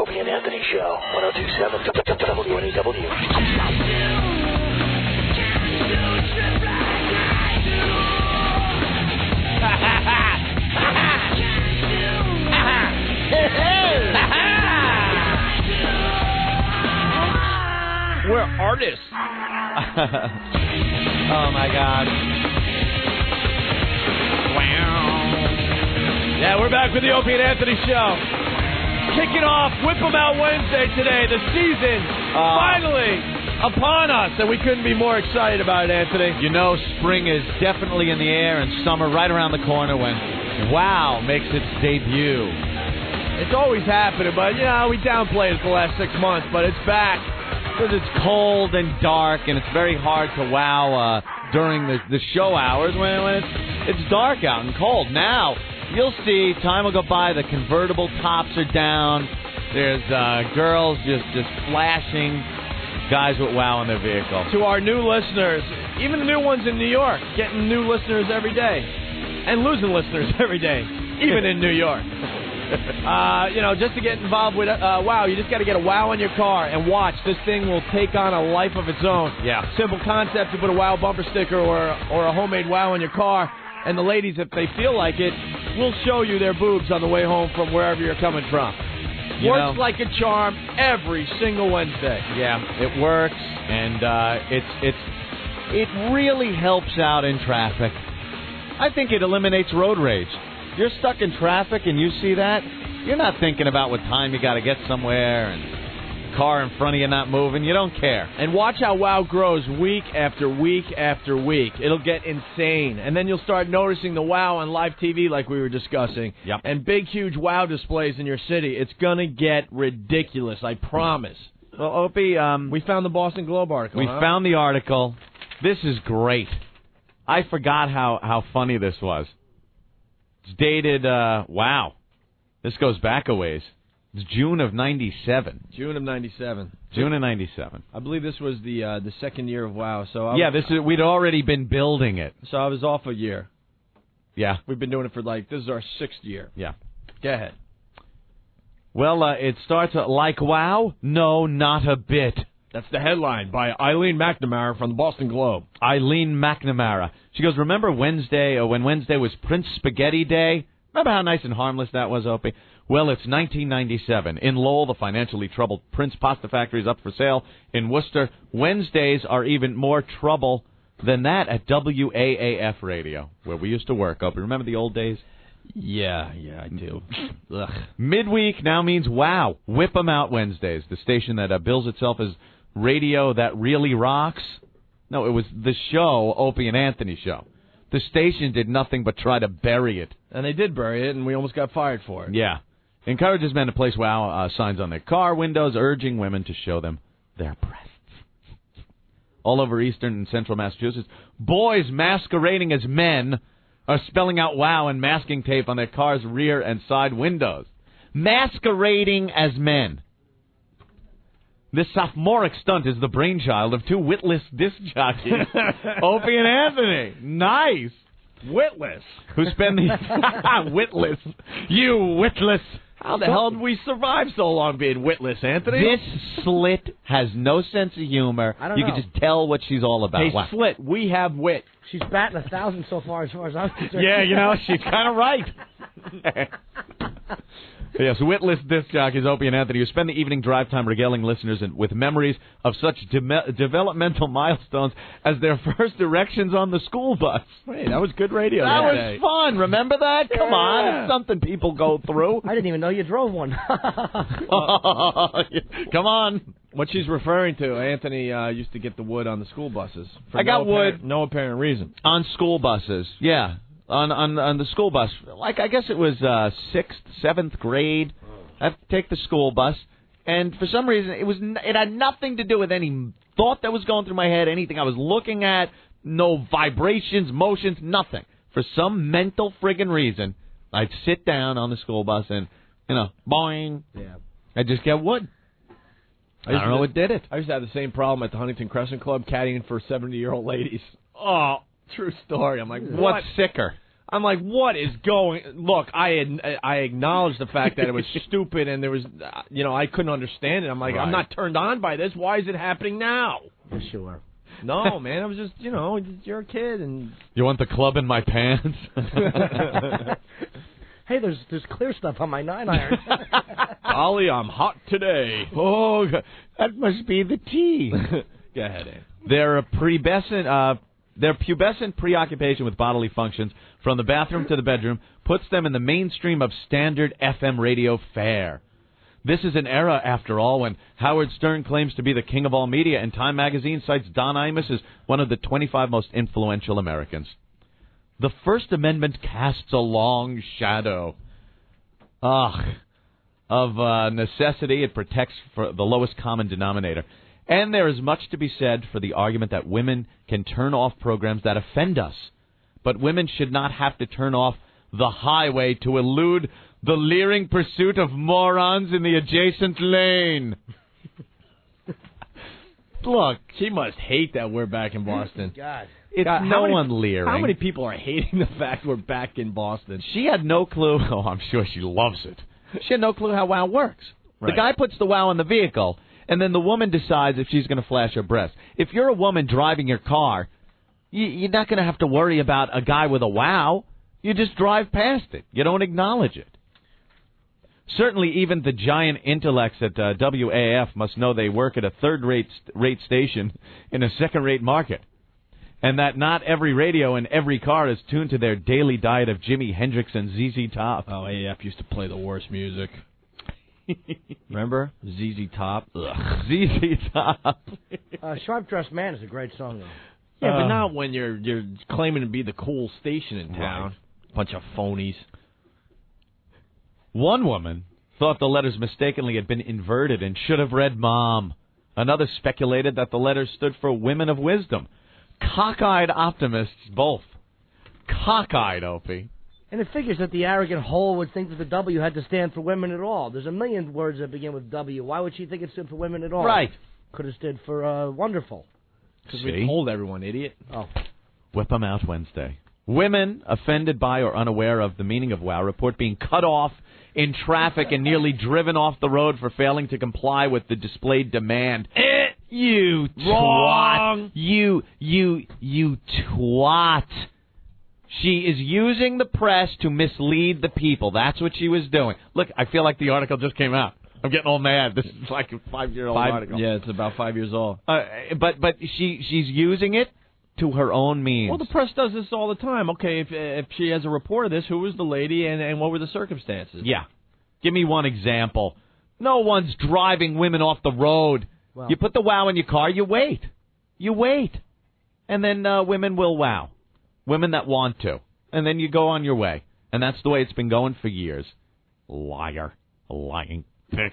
Opie and Anthony Show, 102.7 WNEW. We're artists. Oh, my God. Yeah, we're back with the Opie and Anthony Show. Kicking off Whip 'em Out Wednesday today. The season finally upon us, and we couldn't be more excited about it, Anthony. You know, spring is definitely in the air and summer right around the corner when WOW makes its debut. It's always happening, but, you know, we downplayed it the last 6 months, but it's back. Because it's cold and dark, and it's very hard to wow during the show hours when it's dark out and cold. Now, you'll see, time will go by, the convertible tops are down, there's girls just flashing, guys with wow in their vehicle. To our new listeners, even the new ones in New York, getting new listeners every day, and losing listeners every day, even in New York. You know, just to get involved with WOW, you just got to get a WOW in your car and watch. This thing will take on a life of its own. Yeah. Simple concept: you put a WOW bumper sticker or a homemade WOW in your car, and the ladies, if they feel like it, will show you their boobs on the way home from wherever you're coming from. Works like a charm every single Wednesday. Yeah, it works, and it really helps out in traffic. I think it eliminates road rage. You're stuck in traffic and you see that, you're not thinking about what time you got to get somewhere and the car in front of you not moving. You don't care. And watch how WOW grows week after week after week. It'll get insane. And then you'll start noticing the WOW on live TV like we were discussing. Yep. And big, huge WOW displays in your city. It's going to get ridiculous, I promise. Well, Opie, we found the Boston Globe article. We found the article. This is great. I forgot how funny this was. It's dated, wow. This goes back a ways. It's June of 97. June of 97. June of 97. I believe this was the second year of WOW. So we'd already been building it. So I was off a year. Yeah. We've been doing it for this is our 6th year. Yeah. Go ahead. Well, it starts like WOW? No, not a bit. That's the headline by Eileen McNamara from the Boston Globe. Eileen McNamara. She goes, remember Wednesday, when Wednesday was Prince Spaghetti Day? Remember how nice and harmless that was, Opie? Well, it's 1997. In Lowell, the financially troubled Prince Pasta Factory is up for sale. In Worcester, Wednesdays are even more trouble than that at WAAF Radio, where we used to work, Opie. Remember the old days? Yeah, I do. Ugh. Midweek now means WOW. Whip 'em Out Wednesdays, the station that bills itself as radio that really rocks. No, it was the show, Opie and Anthony Show. The station did nothing but try to bury it. And they did bury it, and we almost got fired for it. Yeah. Encourages men to place WOW signs on their car windows, urging women to show them their breasts. All over eastern and central Massachusetts, boys masquerading as men are spelling out WOW and masking tape on their car's rear and side windows. Masquerading as men. This sophomoric stunt is the brainchild of two witless disc jockeys, Opie and Anthony. Nice. Witless. Who spend the... Witless. You witless. How the hell did we survive so long being witless, Anthony? This slit has no sense of humor. I don't know. You can just tell what she's all about. Hey, wow. Slit, we have wit. She's batting 1,000 so far as I'm concerned. Yeah, you know, she's kind of right. Yes, witless disc jockeys Opie and Anthony, who spend the evening drive time regaling listeners with memories of such developmental milestones as their first erections on the school bus. Hey, that was good radio. That was fun. Remember that? Come on, it's something people go through. I didn't even know you drove one. Come on. What she's referring to, Anthony used to get the wood on the school buses. For I got wood. No apparent reason. On school buses, yeah. On the school bus. Like, I guess it was 6th, 7th grade. I have to take the school bus. And for some reason, it had nothing to do with any thought that was going through my head, anything I was looking at, no vibrations, motions, nothing. For some mental friggin' reason, I'd sit down on the school bus and, boing. Yeah. I'd just get wood. I don't know what did it. I used to have the same problem at the Huntington Crescent Club, caddying for 70-year-old ladies. Oh, true story. I'm like, what's sicker? I'm like, what is going? Look, I acknowledged the fact that it was stupid and there was, I couldn't understand it. I'm like, I'm not turned on by this. Why is it happening now? For sure. No, man, I was just, you're a kid and. You want the club in my pants? Hey, there's clear stuff on my 9-iron. Ollie, I'm hot today. Oh, that must be the tea. Go ahead, Ann. Their pubescent preoccupation with bodily functions from the bathroom to the bedroom puts them in the mainstream of standard FM radio fare. This is an era, after all, when Howard Stern claims to be the king of all media, and Time magazine cites Don Imus as one of the 25 most influential Americans. The First Amendment casts a long shadow. Of necessity, it protects for the lowest common denominator. And there is much to be said for the argument that women can turn off programs that offend us. But women should not have to turn off the highway to elude the leering pursuit of morons in the adjacent lane. Look, she must hate that we're back in Boston. God. It's one leering. How many people are hating the fact we're back in Boston? She had no clue. Oh, I'm sure she loves it. She had no clue how WOW works. Right. The guy puts the WOW in the vehicle, and then the woman decides if she's going to flash her breast. If you're a woman driving your car, you're not going to have to worry about a guy with a WOW. You just drive past it. You don't acknowledge it. Certainly, even the giant intellects at WAF must know they work at a third-rate station in a second-rate market, and that not every radio in every car is tuned to their daily diet of Jimi Hendrix and ZZ Top. Oh, AF used to play the worst music. Remember? ZZ Top? Ugh. ZZ Top. Sharp Dressed Man is a great song, though. Yeah, but not when you're claiming to be the cool station in town. Right. Bunch of phonies. One woman thought the letters mistakenly had been inverted and should have read Mom. Another speculated that the letters stood for Women of Wisdom. Cockeyed optimists, both. Cockeyed, Opie. And it figures that the arrogant whole would think that the W had to stand for women at all. There's a million words that begin with W. Why would she think it stood for women at all? Right. Could have stood for wonderful. Because we told everyone, idiot. Oh. Whip 'em out Wednesday. Women offended by or unaware of the meaning of WOW report being cut off in traffic and nearly driven off the road for failing to comply with the displayed demand. You Wrong. twat. You twat. She is using the press to mislead the people. That's what she was doing. Look, I feel like the article just came out. I'm getting all mad. This is like a 5-year-old article. Yeah, it's about 5 years old. But she's using it to her own means. Well, the press does this all the time. Okay, if she has a report of this, who was the lady and what were the circumstances? Yeah. Give me one example. No one's driving women off the road. Well, You put the WOW in your car, you wait. You wait. And then women will WOW. Women that want to. And then you go on your way. And that's the way it's been going for years. Liar. Lying bitch.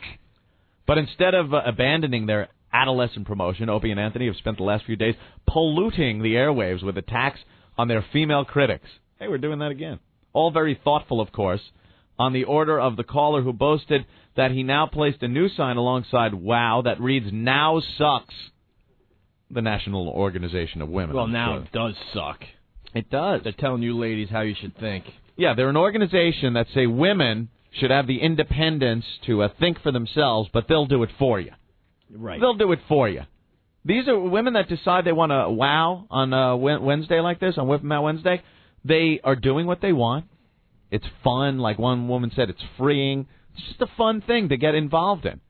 But instead of abandoning their adolescent promotion, Opie and Anthony have spent the last few days polluting the airwaves with attacks on their female critics. Hey, we're doing that again. All very thoughtful, of course, on the order of the caller who boasted that he now placed a new sign alongside WOW that reads, "Now sucks." The National Organization of Women. Well, now it does suck. It does. They're telling you ladies how you should think. Yeah, they're an organization that say women should have the independence to think for themselves, but they'll do it for you. Right. They'll do it for you. These are women that decide they want to WOW on Wednesday like this, on Whip 'em Out Wednesday. They are doing what they want. It's fun. Like one woman said, it's freeing. It's just a fun thing to get involved in.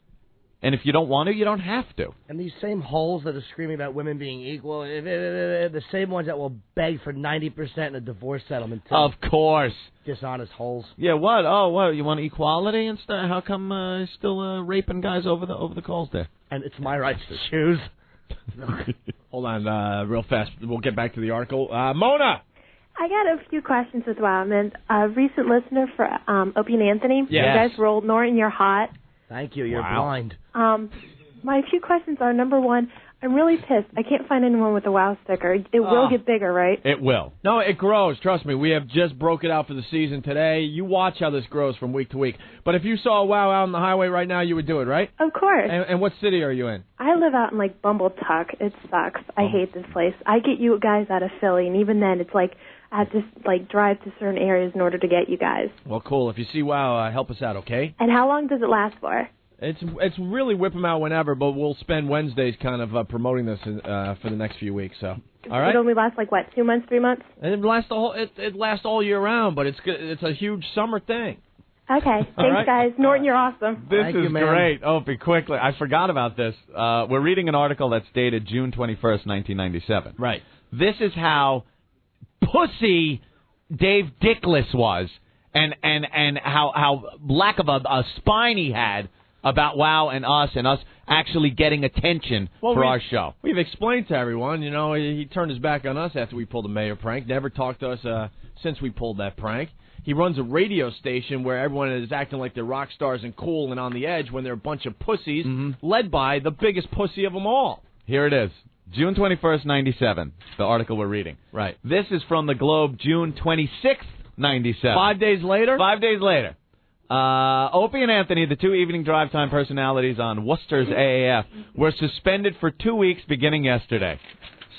And if you don't want to, you don't have to. And these same holes that are screaming about women being equal, the same ones that will beg for 90% in a divorce settlement, too. Of course. Dishonest holes. Yeah, what? Oh, what? You want equality and stuff? How come still raping guys over the calls there? And it's my right to choose. Hold on, real fast. We'll get back to the article. Mona! I got a few questions as well. I'm a recent listener for Opie and Anthony. Yes. You guys rolled Norton, you're hot. Thank you. You're blind. My few questions are, number one, I'm really pissed. I can't find anyone with a WOW sticker. It will get bigger, right? It will. No, it grows. Trust me. We have just broke it out for the season today. You watch how this grows from week to week. But if you saw a WOW out on the highway right now, you would do it, right? Of course. And what city are you in? I live out in, Bumbletuck. It sucks. I hate this place. I get you guys out of Philly, and even then, it's like I have to drive to certain areas in order to get you guys. Well, cool. If you see WoW, help us out, okay? And how long does it last for? It's really whip them out whenever, but we'll spend Wednesdays kind of promoting this for the next few weeks. So, all right. It only lasts 2 months, 3 months? And it lasts all year round, but it's a huge summer thing. Okay. Thanks, guys. Norton, you're awesome. This Thank is you, man. great. Opie, quickly. I forgot about this. We're reading an article that's dated June 21st, 1997. Right. This is how pussy Dave Dickless was, and how lack of a spine he had about WoW and us actually getting attention for our show. We've explained to everyone, he turned his back on us after we pulled the mayor prank. Never talked to us since we pulled that prank. He runs a radio station where everyone is acting like they're rock stars and cool and on the edge when they're a bunch of pussies, led by the biggest pussy of them all. Here it is. June 21st, 97, the article we're reading. Right. This is from the Globe, June 26th, 97. 5 days later? 5 days later. Opie and Anthony, the two evening drive time personalities on Worcester's AAF, were suspended for 2 weeks beginning yesterday.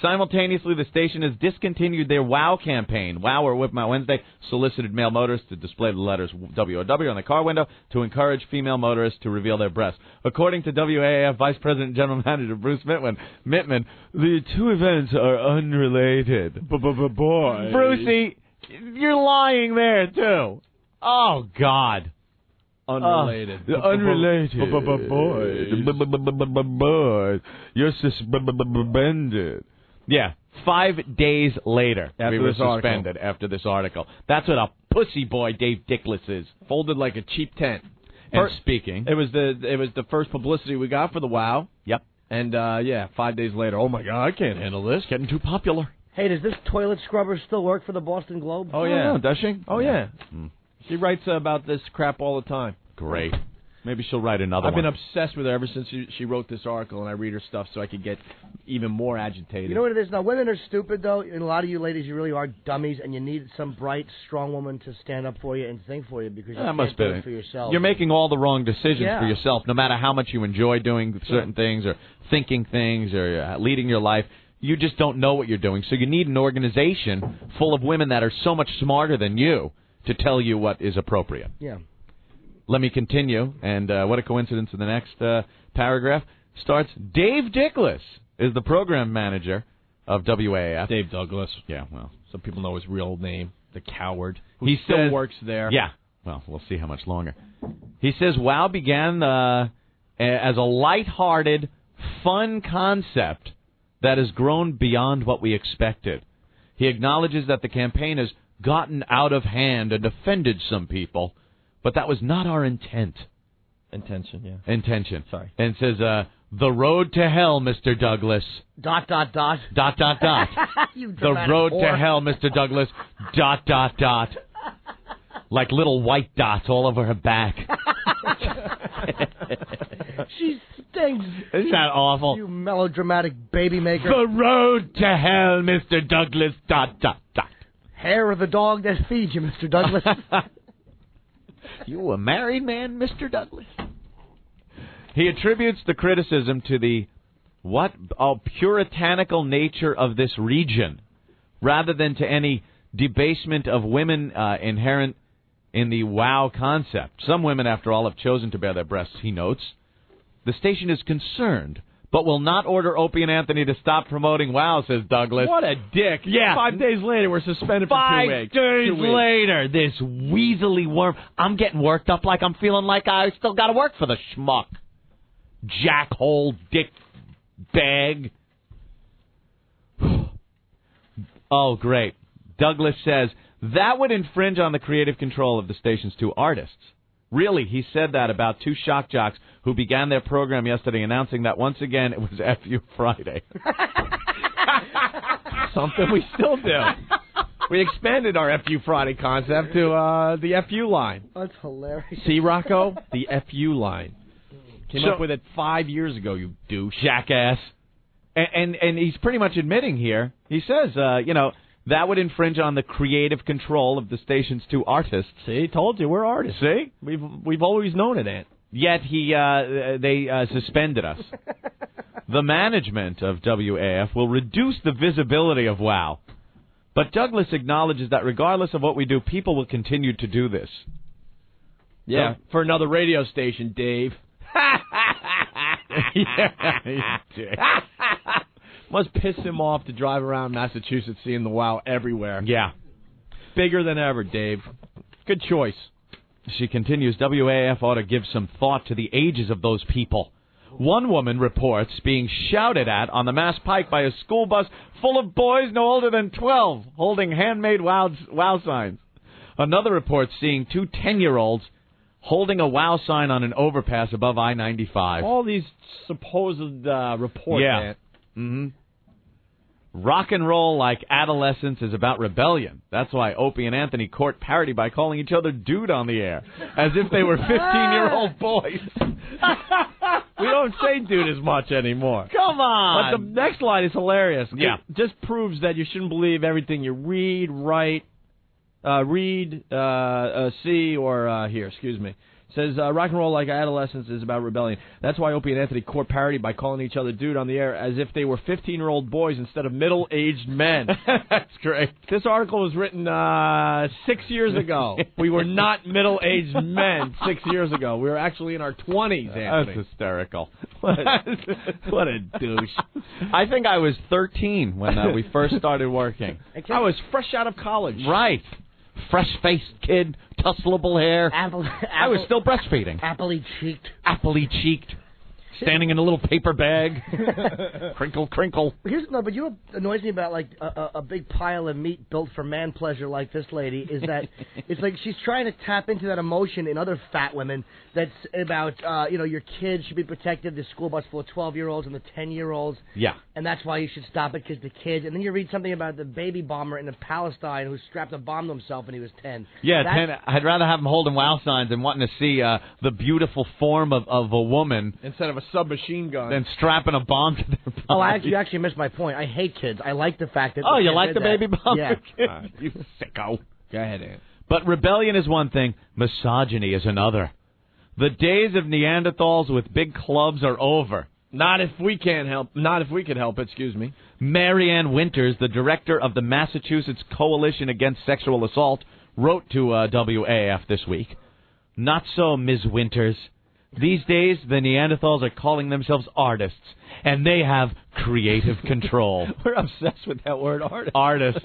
Simultaneously, the station has discontinued their WOW campaign. WOW, or Whip 'em Out Wednesday, solicited male motorists to display the letters WOW on the car window to encourage female motorists to reveal their breasts. According to WAAF Vice President and General Manager Bruce Mittman, the two events are unrelated. Boy. Brucey, you're lying there, too. Oh, God. Unrelated. Unrelated. Boys. Boys. You're suspended. Yeah, 5 days later, we were suspended after this article. That's what a pussy boy Dave Dickless is. Folded like a cheap tent. And speaking, it was the first publicity we got for the WOW. Yep. And 5 days later, oh my God, I can't handle this. Getting too popular. Hey, does this toilet scrubber still work for the Boston Globe? Oh yeah, does she? Oh yeah. She writes about this crap all the time. Great. Maybe she'll write another I've one. been obsessed with her ever since she wrote this article, and I read her stuff so I could get even more agitated. You know what it is? Now, women are stupid, though, and a lot of you ladies, you really are dummies, and you need some bright, strong woman to stand up for you and think for you because you can't do it for yourself. You're making all the wrong decisions for Yeah. yourself, no matter how much you enjoy doing certain things or thinking things or leading your life. You just don't know what you're doing, so you need an organization full of women that are so much smarter than you to tell you what is appropriate. Yeah. Let me continue, and what a coincidence in the next paragraph starts, Dave Dickless is the program manager of WAAF. Dave Douglas. Yeah, well. Some people know his real name, the coward, who He still says- works there. Yeah, well, we'll see how much longer. He says WOW began as a lighthearted, fun concept that has grown beyond what we expected. He acknowledges that the campaign has gotten out of hand and offended some people, but that was not our intent. Intention. Intention. Sorry. And says, the road to hell, Mr. Douglas. ... You The dramatic road to whore. hell, Mr. Douglas. ... Like little white dots all over her back. She stinks. Isn't that awful? You melodramatic baby maker. The road to hell, Mr. Douglas. ... Hair of the dog that feeds you, Mr. Douglas. You a married man, Mr. Douglas? He attributes the criticism to the puritanical nature of this region, rather than to any debasement of women inherent in the WOW concept. Some women, after all, have chosen to bare their breasts, he notes. The station is concerned, but will not order Opie and Anthony to stop promoting WOW, says Douglas. What a dick. Yeah. 5 days later, we're suspended for 2 weeks. 5 days 2 weeks. later, this weaselly worm. I'm getting worked up like I'm feeling like I still got to work for the schmuck. Jackhole, dick, bag. Oh, great. Douglas says, that would infringe on the creative control of the station's two artists. Really, he said that about two shock jocks who began their program yesterday announcing that once again it was FU Friday. Something we still do. We expanded our FU Friday concept to the FU line. That's hilarious. See, Rocco? The FU line. Came So- up with it 5 years ago, you douche. Jackass. And he's pretty much admitting here, he says, that would infringe on the creative control of the station's two artists. See, told you, we're artists. See? We've always known it, Ant. Yet they suspended us. The management of WAF will reduce the visibility of WOW. But Douglas acknowledges that regardless of what we do, people will continue to do this. Yeah, for another radio station, Dave. Yeah, you dick. Must piss him off to drive around Massachusetts seeing the WOW everywhere. Yeah. Bigger than ever, Dave. Good choice. She continues, WAF ought to give some thought to the ages of those people. One woman reports being shouted at on the Mass Pike by a school bus full of boys no older than 12 holding handmade wow signs. Another reports seeing two 10-year-olds holding a wow sign on an overpass above I-95. All these supposed reports. Yeah. Mm-hmm. Rock and roll like adolescence is about rebellion. That's why Opie and Anthony court parody by calling each other dude on the air, as if they were 15-year-old boys. We don't say dude as much anymore. Come on. But the next line is hilarious. Yeah. It just proves that you shouldn't believe everything you read, write, see, or hear. Excuse me. Says, rock and roll like adolescence is about rebellion. That's why Opie and Anthony court parody by calling each other dude on the air as if they were 15-year-old boys instead of middle-aged men. That's great. This article was written 6 years ago. We were not middle-aged men 6 years ago. We were actually in our 20s, Anthony. That's hysterical. What a douche. I think I was 13 when we first started working. I was fresh out of college. Right. Fresh-faced kid, tussleable hair. I was still breastfeeding. Happily cheeked. Happily cheeked. Standing in a little paper bag. Crinkle, crinkle. But you know what annoys me about like a big pile of meat built for man pleasure like this lady is that it's like she's trying to tap into that emotion in other fat women that's about your kids should be protected, the school bus full of 12-year-olds and the 10-year-olds. Yeah. And that's why you should stop it because the kids. And then you read something about the baby bomber in Palestine who strapped a bomb to himself when he was 10. Yeah, 10, I'd rather have him holding wow signs and wanting to see the beautiful form of a woman instead of a submachine gun than strapping a bomb to their body. Oh, you actually missed my point. I hate kids. I like the fact that... Oh, you like the baby bomb? Yeah. You sicko. Go ahead, Ant. But rebellion is one thing, misogyny is another. The days of Neanderthals with big clubs are over. Not if we can help. Not if we can help it. Excuse me. Marianne Winters, the director of the Massachusetts Coalition Against Sexual Assault, wrote to WAF this week. Not so, Ms. Winters. These days, the Neanderthals are calling themselves artists, and they have creative control. We're obsessed with that word, artist. Artists.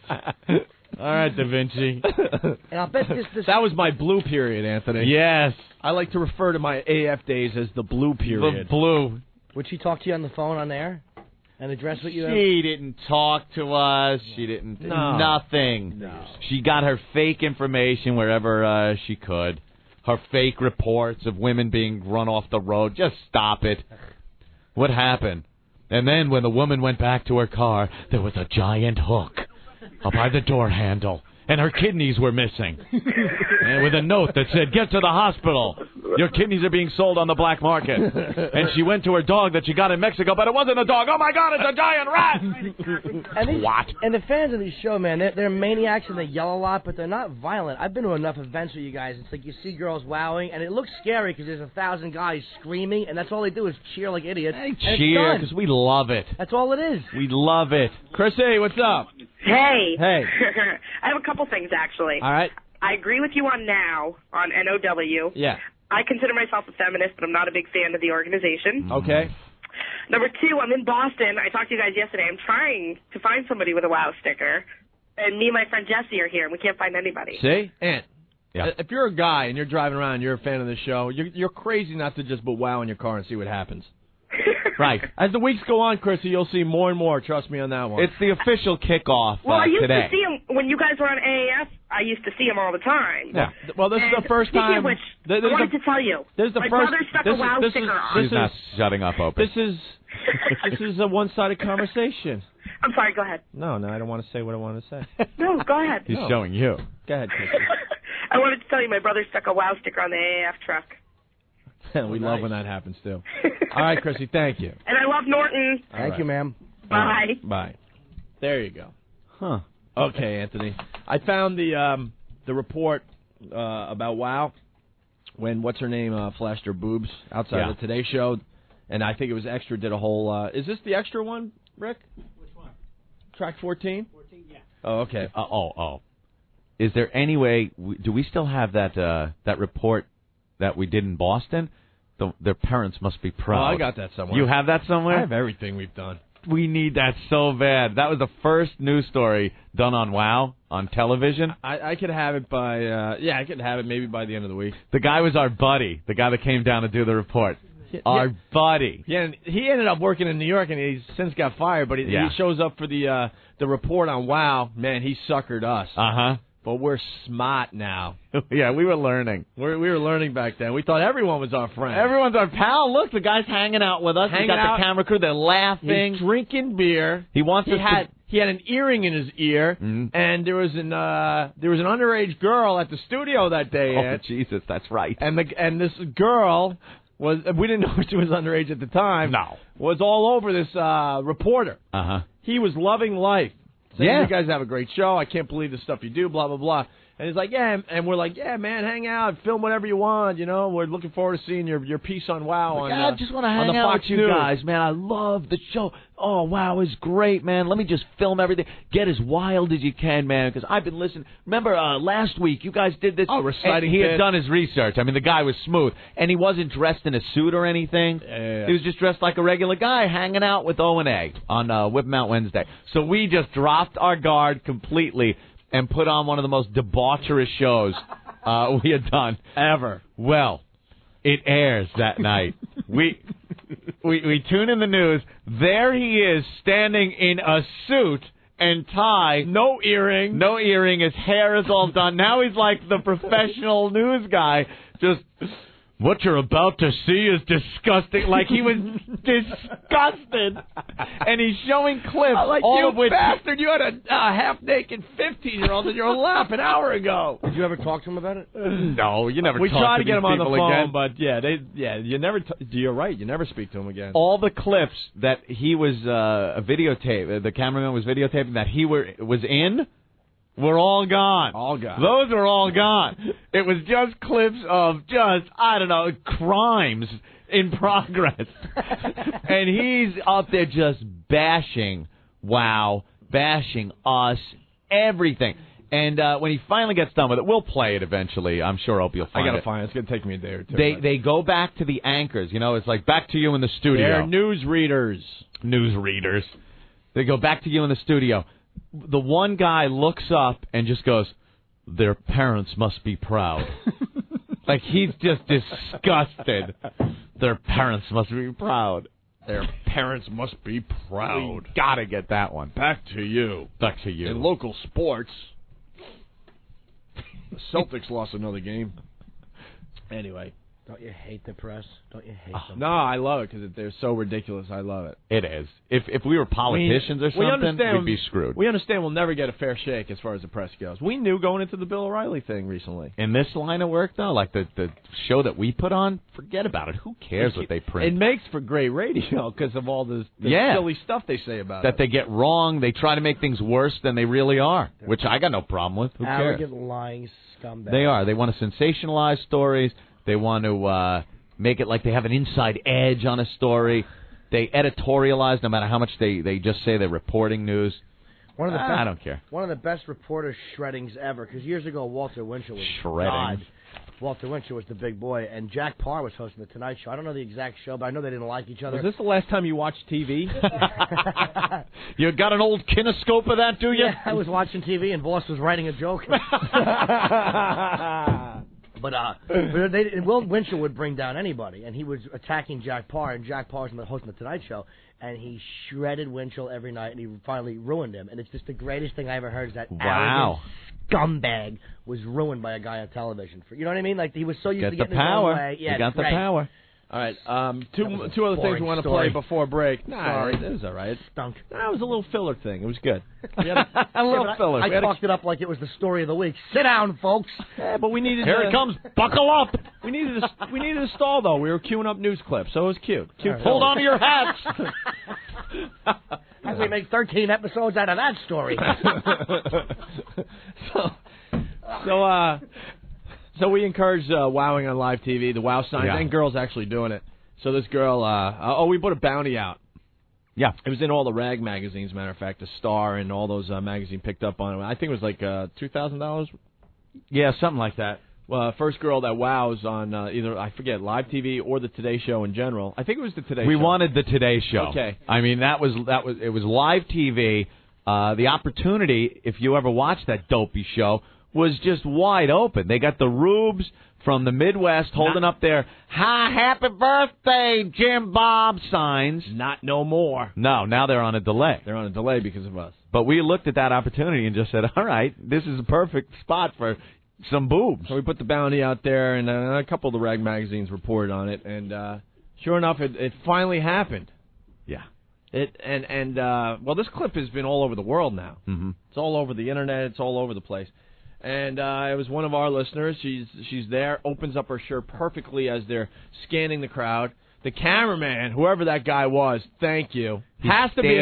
All right, Da Vinci. And I'll bet this... That was my blue period, Anthony. Yes. I like to refer to my AF days as the blue period. The blue. Would she talk to you on the phone on air and address what you have? She didn't talk to us. She didn't... Nothing. No. She got her fake information wherever she could. Her fake reports of women being run off the road. Just stop it. What happened? And then when the woman went back to her car, there was a giant hook up by the door handle, and her kidneys were missing. And with a note that said, "Get to the hospital. Your kidneys are being sold on the black market." And she went to her dog that she got in Mexico, but it wasn't a dog. Oh, my God, it's a giant rat! What? And the fans of these show, man, they're maniacs and they yell a lot, but they're not violent. I've been to enough events with you guys. It's like you see girls wowing, and it looks scary because there's 1,000 guys screaming, and that's all they do is cheer like idiots. They cheer because we love it. That's all it is. We love it. Chrissy, what's up? Hey. Hey. I have a couple things, actually. All right. I agree with you on NOW, on NOW. Yeah. I consider myself a feminist, but I'm not a big fan of the organization. Okay. Number two, I'm in Boston. I talked to you guys yesterday. I'm trying to find somebody with a WOW sticker. And me and my friend Jesse are here, and we can't find anybody. See? Ant. Yeah. If you're a guy and you're driving around and you're a fan of the show, you're crazy not to just put WOW in your car and see what happens. Right. As the weeks go on, Chrissy, you'll see more and more. Trust me on that one. It's the official kickoff Well, I used today. to see him when you guys were on AAF. I used to see him all the time. Yeah. Well, this is the first speaking time. of which, I wanted to tell you. This is the my first. brother stuck a WOW sticker on. She's not shutting up, Opie. This is a one-sided conversation. I'm sorry, go ahead. No, I don't want to say what I want to say. No, go ahead. He's showing you. Go ahead, Chrissy. I wanted to tell you my brother stuck a WOW sticker on the AAF truck. We love when that happens, too. All right, Chrissy, thank you. And I love Norton. Thank you, ma'am. Bye. Bye. There you go. Huh. Okay, Anthony. I found the report about WOW when what's-her-name flashed her boobs outside of the Today Show, and I think it was Extra did a whole... is this the Extra one, Rick? Which one? Track 14? 14. Oh, okay. Is there any way? Do we still have that report that we did in Boston? Their parents must be proud. Oh, I got that somewhere. You have that somewhere? I have everything we've done. We need that so bad. That was the first news story done on WOW on television. I could have it by I could have it maybe by the end of the week. The guy was our buddy. The guy that came down to do the report. Our buddy. Yeah, he ended up working in New York, and he's since got fired. But he shows up for the report on WOW. Man, he suckered us. But we're smart now. Yeah, we were learning. We were learning back then. We thought everyone was our friend. Everyone's our pal. Look, the guy's hanging out with us. He got the camera crew. They're laughing. He's drinking beer. He had an earring in his ear, and there was an underage girl at the studio that day. Oh, Jesus, that's right. And this girl we didn't know she was underage at the time. No. Was all over this reporter. He was loving life. Saying, you guys have a great show. I can't believe the stuff you do, blah, blah, blah. And he's like, yeah, and we're like, yeah, man, hang out, film whatever you want, We're looking forward to seeing your piece on WOW. I just want to hang out with you guys, man. I love the show. Oh, WOW is great, man. Let me just film everything. Get as wild as you can, man, because I've been listening. Remember last week you guys did this? Oh, reciting. He had done his research. I mean, the guy was smooth, and he wasn't dressed in a suit or anything. Yeah. He was just dressed like a regular guy hanging out with O&A on Whip 'em Out Wednesday. So we just dropped our guard completely and put on one of the most debaucherous shows we had done ever. Well, it airs that night. We tune in the news. There he is, standing in a suit and tie. No earring. No earring. His hair is all done. Now he's like the professional news guy. Just, what you're about to see is disgusting. Like he was disgusted. And he's showing clips. Like, all you of which bastard, you had a half-naked 15-year-old in your lap an hour ago. Did you ever talk to him about it? No, you never We talk tried to these get him on the people phone, again. but you never. You're right. You never speak to him again. All the clips that he was the cameraman was videotaping that he was in, were all gone. All gone. Those are all gone. It was just clips of crimes in progress. And he's up there just bashing WOW, bashing us, everything. And when he finally gets done with it, we'll play it eventually. I'm sure Opie will find it. I gotta find it. It's gonna take me a day or two. They go back to the anchors. It's like back to you in the studio. They're newsreaders. Newsreaders. They go back to you in the studio. The one guy looks up and just goes, their parents must be proud. Like he's just disgusted. Their parents must be proud. Their parents must be proud. We gotta get that one. Back to you. Back to you. In local sports, the Celtics lost another game. Anyway. Don't you hate the press? Don't you hate them? No, I love it because they're so ridiculous. I love it. It is. If we were politicians or something, we'd be screwed. We understand we'll never get a fair shake as far as the press goes. We knew going into the Bill O'Reilly thing recently. In this line of work, though, like the show that we put on, forget about it. Who cares what they print? It makes for great radio because of all the silly stuff they say about it. That they get wrong. They try to make things worse than they really are, which I got no problem with. Who cares? Arrogant, lying scumbags. They are. They want to sensationalize stories. They want to make it like they have an inside edge on a story. They editorialize no matter how much they just say they're reporting news. I don't care. One of the best reporter shreddings ever, because years ago Walter Winchell was shredding. God. Walter Winchell was the big boy, and Jack Parr was hosting the Tonight Show. I don't know the exact show, but I know they didn't like each other. Was this the last time you watched TV? You got an old kinescope of that, do you? Yeah, I was watching TV, and Boss was writing a joke. But Will Winchell would bring down anybody, and he was attacking Jack Parr, and Jack Parr was hosting the Tonight Show, and he shredded Winchell every night, and he finally ruined him. And it's just the greatest thing I ever heard is that arrogant scumbag was ruined by a guy on television. You know what I mean? Like he was so used to getting his own way. Yeah, you got the power. All right, two other things we want to play before break. Sorry, it was all right. It stunk. That was a little filler thing. It was good. A little filler. I talked it up like it was the story of the week. Sit down, folks. Yeah, but we needed. Here it comes. Buckle up. We needed a stall though. We were queuing up news clips, so it was cute. Right. Hold on to your hats. How do we make 13 episodes out of that story? So we encourage wowing on live TV, the wow signs, and girls actually doing it. So this girl, we put a bounty out. Yeah. It was in all the rag magazines, matter of fact, the Star and all those magazines picked up on it. I think it was like $2,000. Yeah, something like that. First girl that wows on either, I forget, live TV or the Today Show in general. I think it was the Today Show. We wanted the Today Show. Okay. I mean, it was live TV. The opportunity, if you ever watched that dopey show, was just wide open. They got the rubes from the Midwest holding up their happy birthday, Jim Bob signs. Not no more. No, now they're on a delay. They're on a delay because of us. But we looked at that opportunity and just said, all right, this is a perfect spot for some boobs. So we put the bounty out there, and a couple of the rag magazines reported on it, and sure enough, it finally happened. Yeah. Well, this clip has been all over the world now. Mm-hmm. It's all over the internet. It's all over the place. And it was one of our listeners. She's there, opens up her shirt perfectly as they're scanning the crowd. The cameraman, whoever that guy was, thank you, has to be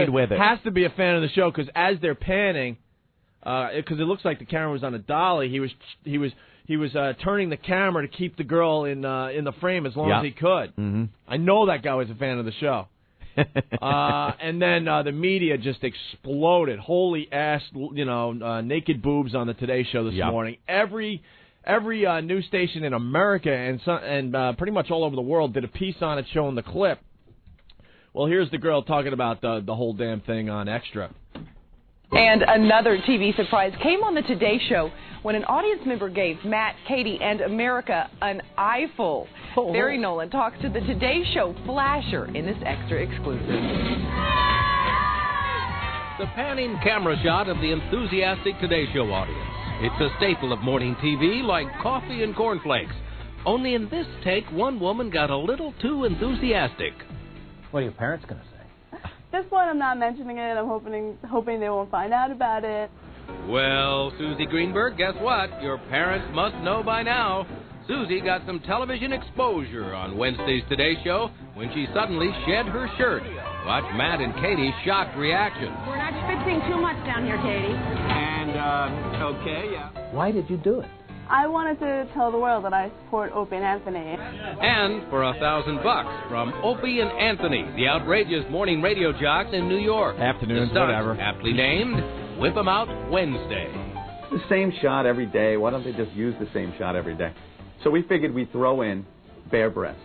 a fan of the show because as they're panning, because it looks like the camera was on a dolly, he was turning the camera to keep the girl in the frame as long as he could. Mm-hmm. I know that guy was a fan of the show. And then the media just exploded. Holy ass, naked boobs on the Today Show this morning. Every news station in America and pretty much all over the world did a piece on it showing the clip. Well, here's the girl talking about the whole damn thing on Extra. And another TV surprise came on the Today Show when an audience member gave Matt, Katie, and America an eyeful. Barry Nolan talks to the Today Show flasher in this Extra exclusive. The panning camera shot of the enthusiastic Today Show audience. It's a staple of morning TV like coffee and cornflakes. Only in this take, one woman got a little too enthusiastic. What are your parents going to say? This one, I'm not mentioning it. I'm hoping they won't find out about it. Well, Susie Greenberg, guess what? Your parents must know by now. Susie got some television exposure on Wednesday's Today Show when she suddenly shed her shirt. Watch Matt and Katie's shocked reaction. We're not schwitzing too much down here, Katie. And, okay, yeah. Why did you do it? I wanted to tell the world that I support Opie and Anthony. And for $1,000 from Opie and Anthony, the outrageous morning radio jocks in New York. Afternoons, the stunt, whatever. Aptly named Whip 'em Out Wednesday. The same shot every day. Why don't they just use the same shot every day? So we figured we'd throw in bare breast.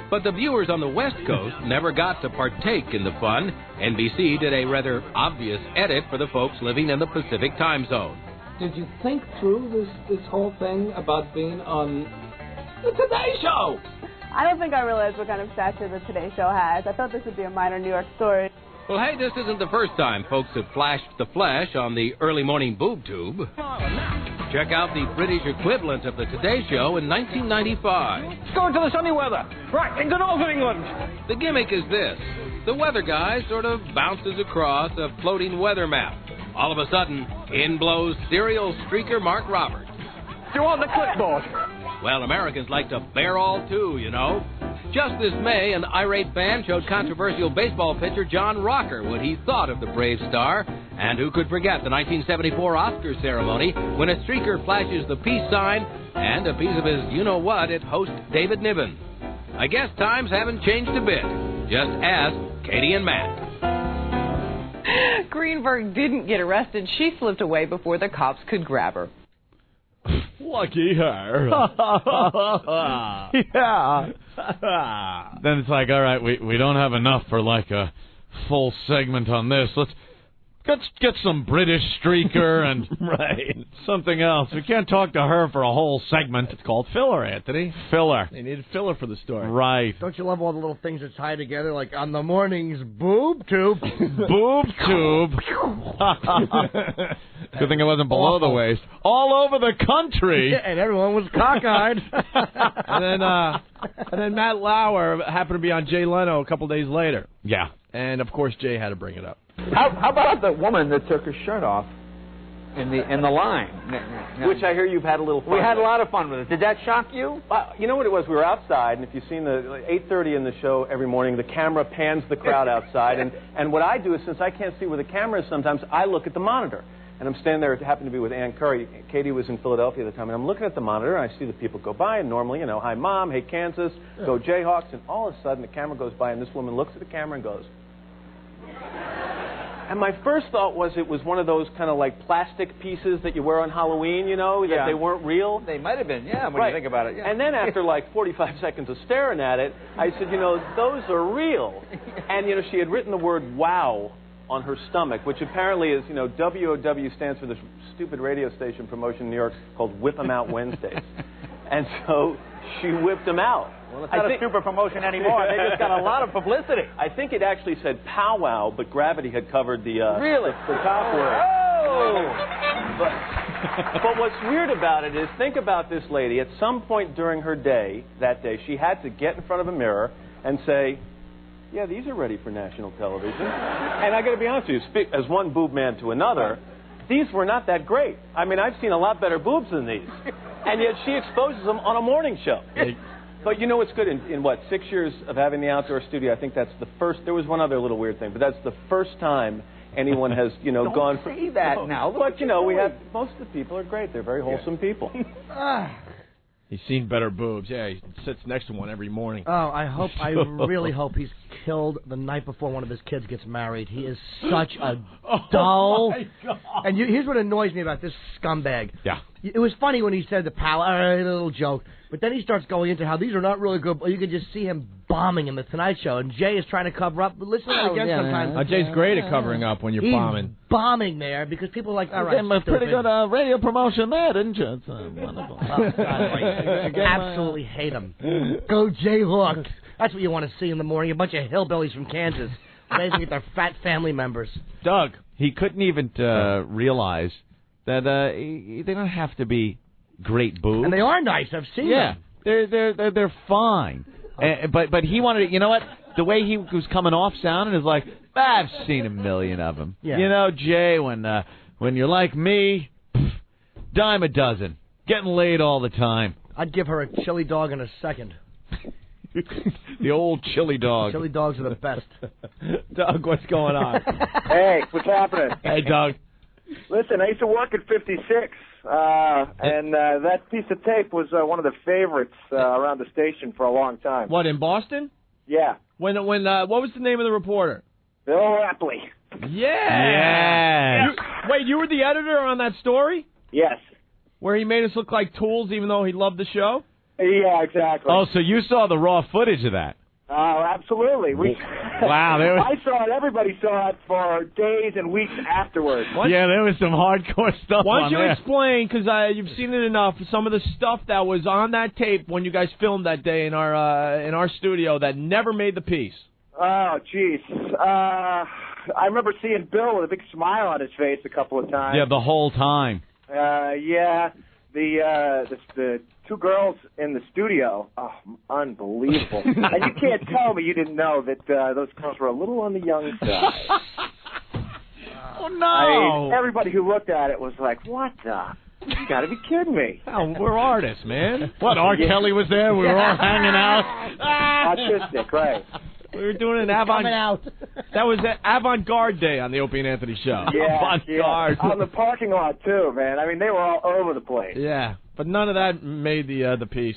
But the viewers on the West Coast never got to partake in the fun. NBC did a rather obvious edit for the folks living in the Pacific time zone. Did you think through this whole thing about being on the Today Show? I don't think I realized what kind of stature the Today Show has. I thought this would be a minor New York story. Well, hey, this isn't the first time folks have flashed the flesh on the early morning boob tube. Check out the British equivalent of the Today Show in 1995. Let's go into the sunny weather. Right, in good old England. The gimmick is this. The weather guy sort of bounces across a floating weather map. All of a sudden, in blows serial streaker Mark Roberts. You want the clipboard? Well, Americans like to bear all too, you know. Just this May, an irate fan showed controversial baseball pitcher John Rocker what he thought of the brave star, and who could forget the 1974 Oscar ceremony when a streaker flashes the peace sign and a piece of his you-know-what at host David Niven. I guess times haven't changed a bit. Just ask Katie and Matt. Greenberg didn't get arrested. She slipped away before the cops could grab her. Lucky her. Yeah. Then it's like, all right, we don't have enough for like a full segment on this. Let's get some British streaker and something else. We can't talk to her for a whole segment. It's called filler, Anthony. Filler. They needed filler for the story. Right. Don't you love all the little things that tie together, like on the morning's boob tube? Boob tube. Good thing it wasn't below the waist. All over the country. Yeah, and everyone was cockeyed. and then Matt Lauer happened to be on Jay Leno a couple days later. Yeah. And, of course, Jay had to bring it up. How about the woman that took her shirt off in the line? Which I hear you've had a little fun We had with. a lot of fun with it. Did that shock you? You know what it was? We were outside, and if you've seen the 8:30 in the show every morning, the camera pans the crowd outside. And what I do is, since I can't see where the camera is sometimes, I look at the monitor. And I'm standing there, it happened to be with Ann Curry. Katie was in Philadelphia at the time, and I'm looking at the monitor, and I see the people go by, and normally, you know, hi, Mom, hey, Kansas, go Jayhawks, and all of a sudden the camera goes by, and this woman looks at the camera and goes, And my first thought was it was one of those kind of like plastic pieces that you wear on Halloween, you know, that they weren't real. They might have been, yeah, when you think about it. Yeah. And then after like 45 seconds of staring at it, I said, you know, those are real. And, you know, she had written the word wow on her stomach, which apparently is, you know, WOW stands for this stupid radio station promotion in New York called Whip 'em Out Wednesdays. And so she whipped them out. Well, it's not a super promotion anymore. They just got a lot of publicity. I think it actually said powwow, but gravity had covered the really? the top word. Oh! But what's weird about it is, think about this lady. At some point during her day, that day, she had to get in front of a mirror and say, yeah, these are ready for national television. And I got to be honest with you, as one boob man to another, these were not that great. I mean, I've seen a lot better boobs than these. And yet she exposes them on a morning show. But you know what's good? In what, 6 years of having the outdoor studio, I think that's the first. There was one other little weird thing, but that's the first time anyone has, you know, Don't gone. say that now. But you know, we have most of the people are great. They're very wholesome people. He's seen better boobs. Yeah, he sits next to one every morning. Oh, I really hope he's killed the night before one of his kids gets married. He is such a dull. My God. And here's what annoys me about this scumbag. Yeah. It was funny when he said the power, a little joke, but then he starts going into how these are not really good. You could just see him bombing in the Tonight Show, and Jay is trying to cover up. But listen to it again sometimes. Jay's great at covering up when you're He's bombing. Bombing there because people are like, all right, a pretty good radio promotion there, didn't you? It's wonderful. Oh, God, absolutely hate him. Go Jayhawk. That's what you want to see in the morning. A bunch of hillbillies from Kansas raising at their fat family members. Doug, he couldn't even realize that they don't have to be great boobs. And they are nice. I've seen them. They're fine. But he wanted, you know what? The way he was coming off sounding is like, I've seen a million of them. Yeah. You know, Jay, when you're like me, dime a dozen, getting laid all the time. I'd give her a chili dog in a second. The old chili dog. Chili dogs are the best. Doug, what's going on? Hey, what's happening? Hey, Doug. Listen, I used to work at 56, and that piece of tape was one of the favorites around the station for a long time. What, in Boston? Yeah. When what was the name of the reporter? Bill Rapley. Yeah. Wait, you were the editor on that story? Yes. Where he made us look like tools even though he loved the show? Yeah, exactly. Oh, so you saw the raw footage of that? Oh, absolutely. Wow. I saw it. Everybody saw it for days and weeks afterwards. Yeah, there was some hardcore stuff Why don't on you there. explain, because you've seen it enough, some of the stuff that was on that tape when you guys filmed that day in our studio that never made the piece? Oh, jeez. I remember seeing Bill with a big smile on his face a couple of times. Yeah, the whole time. Yeah. The two girls in the studio, unbelievable. And you can't tell me you didn't know that those girls were a little on the young side. Oh, no. I mean, everybody who looked at it was like, what the? You gotta be kidding me. Oh, we're artists, man. What, R. Kelly was there? We were all hanging out? Autistic, right. We were doing an That was an avant-garde day on the Opie and Anthony show. Yeah, Avant-garde. On the parking lot, too, man. I mean, they were all over the place. Yeah, but none of that made the piece.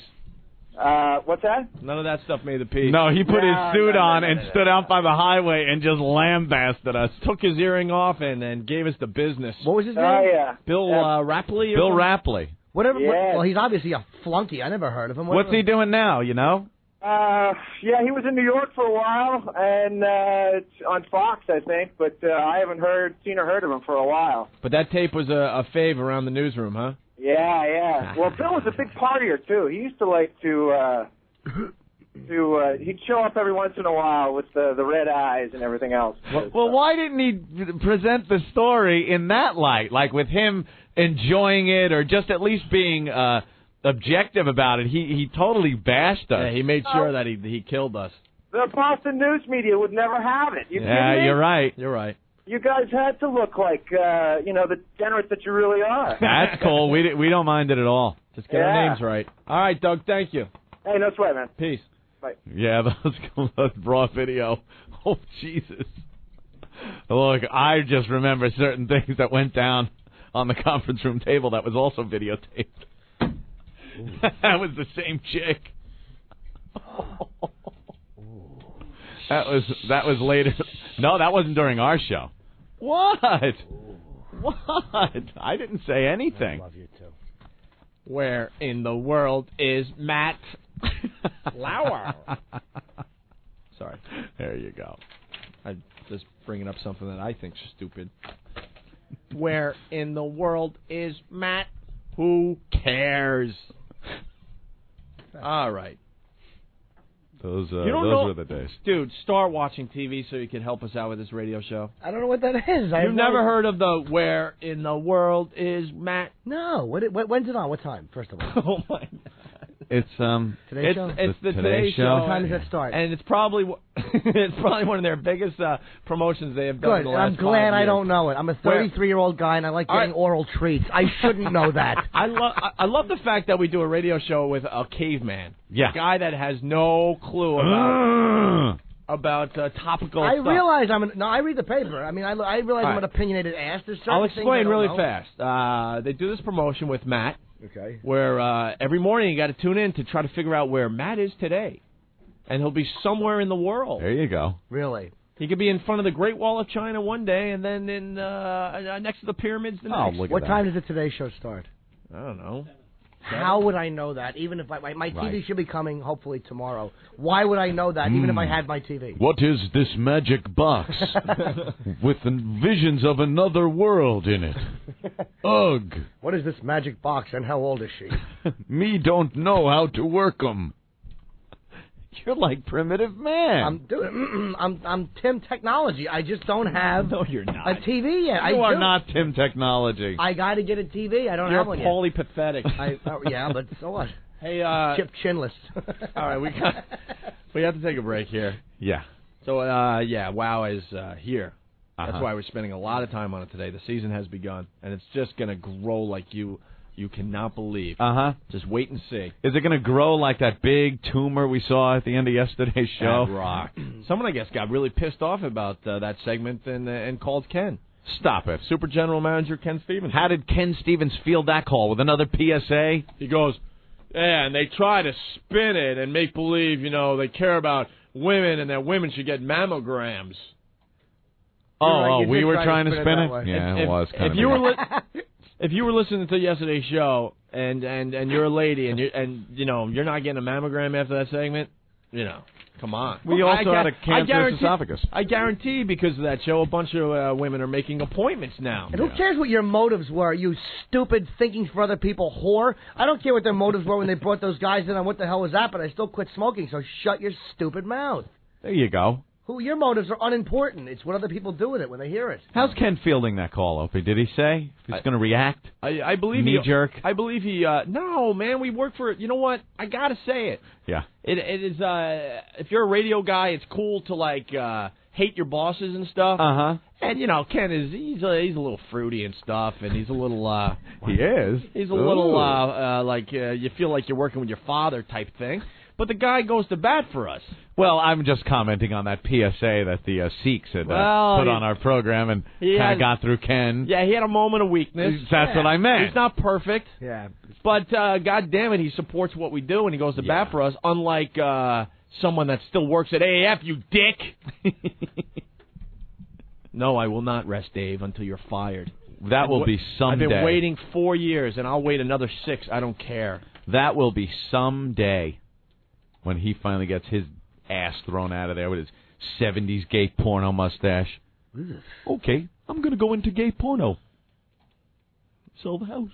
What's that? None of that stuff made the piece. No, he put his suit on and stood out by the highway and just lambasted us. Took his earring off and gave us the business. What was his name? Oh, yeah. Bill Rapley? Bill Rapley. Whatever. Yeah. Well, he's obviously a flunky. I never heard of him. What's he doing now, you know? Yeah, he was in New York for a while, and on Fox, I think, but I haven't seen or heard of him for a while. But that tape was a fave around the newsroom, huh? Yeah. Well, Bill was a big partier, too. He used to like he'd show up every once in a while with the red eyes and everything else. Well, why didn't he present the story in that light, like with him enjoying it or just at least being objective about it? He totally bashed us. Yeah, he made sure that he killed us. The Boston news media would never have it. You yeah, kidding me? you're right. You're right. You guys had to look like, the degenerates that you really are. That's cool. We don't mind it at all. Just get our names right. All right, Doug, thank you. Hey, no sweat, man. Peace. Bye. Yeah, those raw video. Oh, Jesus. Look, I just remember certain things that went down on the conference room table that was also videotaped. That was the same chick. That was later. No, that wasn't during our show. What? What? I didn't say anything. I love you, too. Where in the world is Matt Lauer? Sorry. There you go. I'm just bringing up something that I think's stupid. Where in the world is Matt? Who cares? All right. Those were the days. Dude, start watching TV so you can help us out with this radio show. I don't know what that is. You've never heard of the Where in the World is Matt? No. When's it on? What time, first of all? Oh, my God. It's Today Show? It's the Today Show. What time does that start? And it's probably one of their biggest promotions they have done in the last 5 years. I'm glad I don't know it. I'm a 33-year-old guy and I like getting oral treats. I shouldn't know that. I love the fact that we do a radio show with a caveman. Yeah. A guy that has no clue about topical I stuff. realize I read the paper. I mean, I realize I'm an opinionated ass. There's certain I'll things explain I don't really know. fast. They do this promotion with Matt. Okay. Where every morning you got to tune in to try to figure out where Matt is today. And he'll be somewhere in the world. There you go. Really? He could be in front of the Great Wall of China one day and then in next to the pyramids the next. What time does the Today Show start? I don't know. How would I know that? Even if my TV Right. should be coming hopefully tomorrow. Why would I know that even if I had my TV? What is this magic box with the visions of another world in it? Ugh. What is this magic box and how old is she? Me don't know how to work 'em. You're like Primitive Man. I'm Tim Technology. I just don't have No, you're not. a TV yet. You are not Tim Technology. I got to get a TV. I don't You're have one yet. Paulie pathetic. Yeah, but so what? Hey, Chip Chinless. all right, we have to take a break here. Yeah. So, WoW is here. That's Uh-huh. why we're spending a lot of time on it today. The season has begun, and it's just going to grow like you cannot believe. Uh-huh. Just wait and see. Is it going to grow like that big tumor we saw at the end of yesterday's show? That rock. Someone, I guess, got really pissed off about that segment and called Ken. Stop it. Super General Manager Ken Stevens. How did Ken Stevens field that call? With another PSA? He goes, yeah, and they try to spin it and make believe, they care about women and that women should get mammograms. We were trying to spin it? Yeah, it was kind of. If you were listening to yesterday's show and you're a lady and you're not getting a mammogram after that segment, come on. We also had a cancerous esophagus. I guarantee because of that show, a bunch of women are making appointments now. And who cares what your motives were, you stupid thinking for other people whore? I don't care what their motives were when they brought those guys in on what the hell was that, but I still quit smoking, so shut your stupid mouth. There you go. Your motives are unimportant. It's what other people do with it when they hear it. How's Ken fielding that call, Opie? Did he say if he's going to react? I believe knee-jerk? I believe he... no, man, we work for... You know what? I got to say it. Yeah. It is... if you're a radio guy, it's cool to, hate your bosses and stuff. Uh-huh. And, Ken is... He's a little fruity and stuff, and he's a little... He is? He's a little, you feel like you're working with your father type thing. But the guy goes to bat for us. Well, I'm just commenting on that PSA that the Sikhs had put on our program and kind of got through Ken. Yeah, he had a moment of weakness. That's what I meant. He's not perfect. Yeah. But, God damn it, he supports what we do and he goes to bat for us, unlike someone that still works at AAF, you dick. No, I will not rest, Dave, until you're fired. That will be someday. I've been waiting 4 years, and I'll wait another 6. I don't care. That will be someday. When he finally gets his ass thrown out of there with his 70s gay porno mustache. Okay, I'm going to go into gay porno. Sell the house.